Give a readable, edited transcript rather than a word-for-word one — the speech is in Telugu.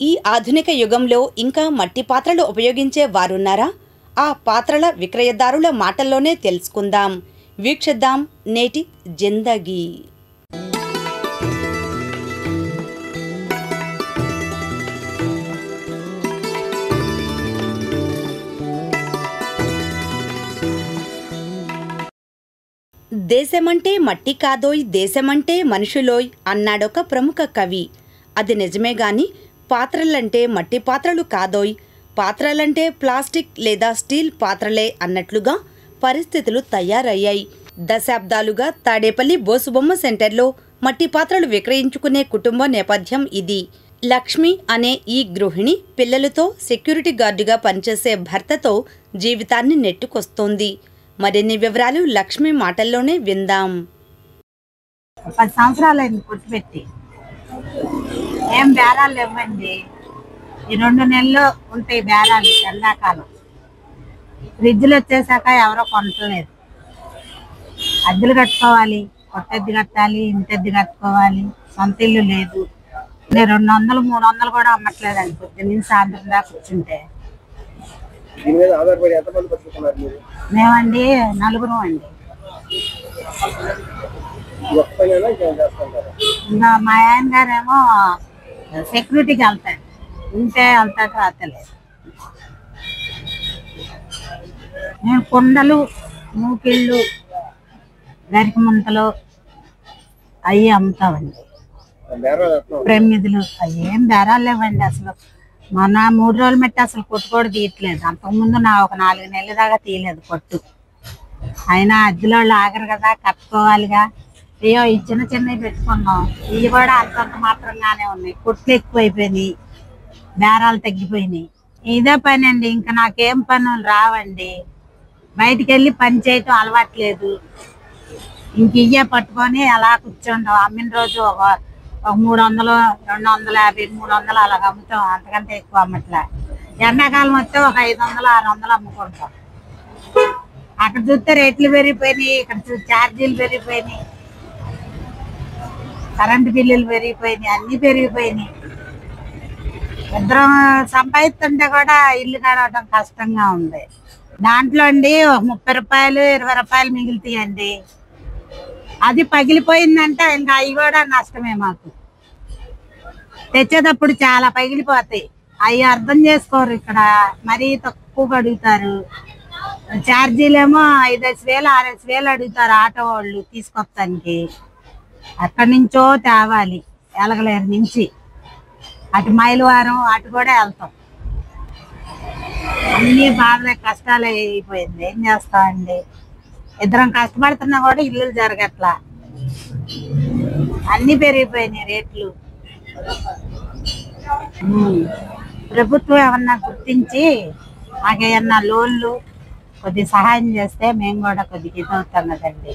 ఈ ఆధునిక యుగంలో ఇంకా మట్టి పాత్రలు ఉపయోగించే వారున్నారా? ఆ పాత్రల విక్రయదారుల మాటల్లోనే తెలుసుకుందాం. వీక్షిద్దాం నేటి జిందగీ. దేశమంటే మట్టి కాదోయ్, దేశమంటే మనుషులోయ్ అన్నాడొక ప్రముఖ కవి. అది నిజమే గాని పాత్రలంటే మట్టి పాత్రలు కాదోయ్, పాత్రలంటే ప్లాస్టిక్ లేదా స్టీల్ పాత్రలే అన్నట్లుగా పరిస్థితులు తయారయ్యాయి. దశాబ్దాలుగా తాడేపల్లి బోసుబొమ్మ సెంటర్లో మట్టి పాత్రలు విక్రయించుకునే కుటుంబ నేపథ్యం ఇది. లక్ష్మి అనే ఈ గృహిణి పిల్లలతో సెక్యూరిటీ గార్డుగా పనిచేసే భర్తతో జీవితాన్ని నెట్టుకొస్తోంది. మరిన్ని వివరాలు లక్ష్మి మాటల్లోనే విందాం. 10 సంవత్సరాలైంది కొట్టు పెట్టి. ఏం బేరాలు ఇవ్వండి. ఈ 2 నెలలు ఉంటాయి బేరాలు. ఎండాకాలం ఫ్రిడ్జ్లు వచ్చేసాక ఎవరో కొనట్లేదు. అద్దెలు కట్టుకోవాలి, కొట్టెద్ది కట్టాలి, ఇంటెద్ది కట్టుకోవాలి. సొంత ఇల్లు లేదు. నేను 200, 300 కూడా అమ్మట్లేదండి. పొద్దున్న సాయంత్రం దాకా కూర్చుంటే. మేమండి 4 అండి. ఇంకా మా ఆయన గారేమో సెక్యూరిటీకి వెళ్తాడు. ఉంటే వెళ్తాడు, రాతలేదు. మేము కుండలు, మూకిళ్ళు, గరికి ముంతలు అవి అమ్ముతామండి. ప్రమిదులు అవి ఏం బేరాలు లేవండి. అసలు మొన్న 3 రోజులు పెట్టి అసలు కొట్టు కూడా తీయట్లేదు. అంతకుముందు ఒక 4 నెలల దాకా తీయలేదు కొట్టు. అయినా అద్దెలో ఆగరు కదా, కట్టుకోవాలిగా. అయ్యో ఈ చిన్న చిన్నవి పెట్టుకున్నాం. ఇవి కూడా అంతంత మాత్రంగానే ఉన్నాయి. కొట్లు ఎక్కువైపోయినాయి, బేరాలు తగ్గిపోయినాయి. ఇదే పని అండి. ఇంకా నాకేం పనులు రావండి. బయటికి వెళ్ళి పని చేయటం అలవాట్లేదు. ఇంక ఇయ్యే పట్టుకొని అలా కూర్చుంటాం. అమ్మిన రోజు ఒక 300, 250, 300 అలాగ అమ్ముతాం. అంతకంటే ఎక్కువ అమ్మట్లే. ఎండాకాలం వస్తే ఒక 500, 600 అమ్ముకుంటాం. అక్కడ చూస్తే రేట్లు పెరిగిపోయినాయి, ఇక్కడ చూస్తే ఛార్జీలు పెరిగిపోయినాయి, కరెంటు బిల్లులు పెరిగిపోయినాయి, అన్నీ పెరిగిపోయినాయి. ఇద్దరం సంపాదిస్తుంటే కూడా ఇల్లు కడవటం కష్టంగా ఉంది. దాంట్లో అండి ఒక 30 రూపాయలు, 20 రూపాయలు మిగులుతాయండి. అది పగిలిపోయిందంటే ఇంకా అవి కూడా నష్టమే మాకు. తెచ్చేటప్పుడు చాలా పగిలిపోతాయి. అవి అర్థం చేసుకోరు. ఇక్కడ మరీ తక్కువ అడుగుతారు. ఛార్జీలేమో 5,000, 6,000 అడుగుతారు ఆటో వాళ్ళు తీసుకొస్తానికి. అక్కడి నుంచో తేవాలి, ఎలగలేరు నుంచి. అటు మైలవారం అటు కూడా వెళ్తాం. అన్నీ బాధలే, కష్టాలు అయిపోయింది. ఏం చేస్తామండి. ఇద్దరం కష్టపడుతున్నా కూడా ఇల్లు జరగట్లా. అన్నీ పెరిగిపోయినాయి రేట్లు. ప్రభుత్వం ఏమన్నా గుర్తించి మాకేమన్నా లోన్లు కొద్దిగా సహాయం చేస్తే మేము కూడా కొద్దిగా ఇదవుతాం కదండి.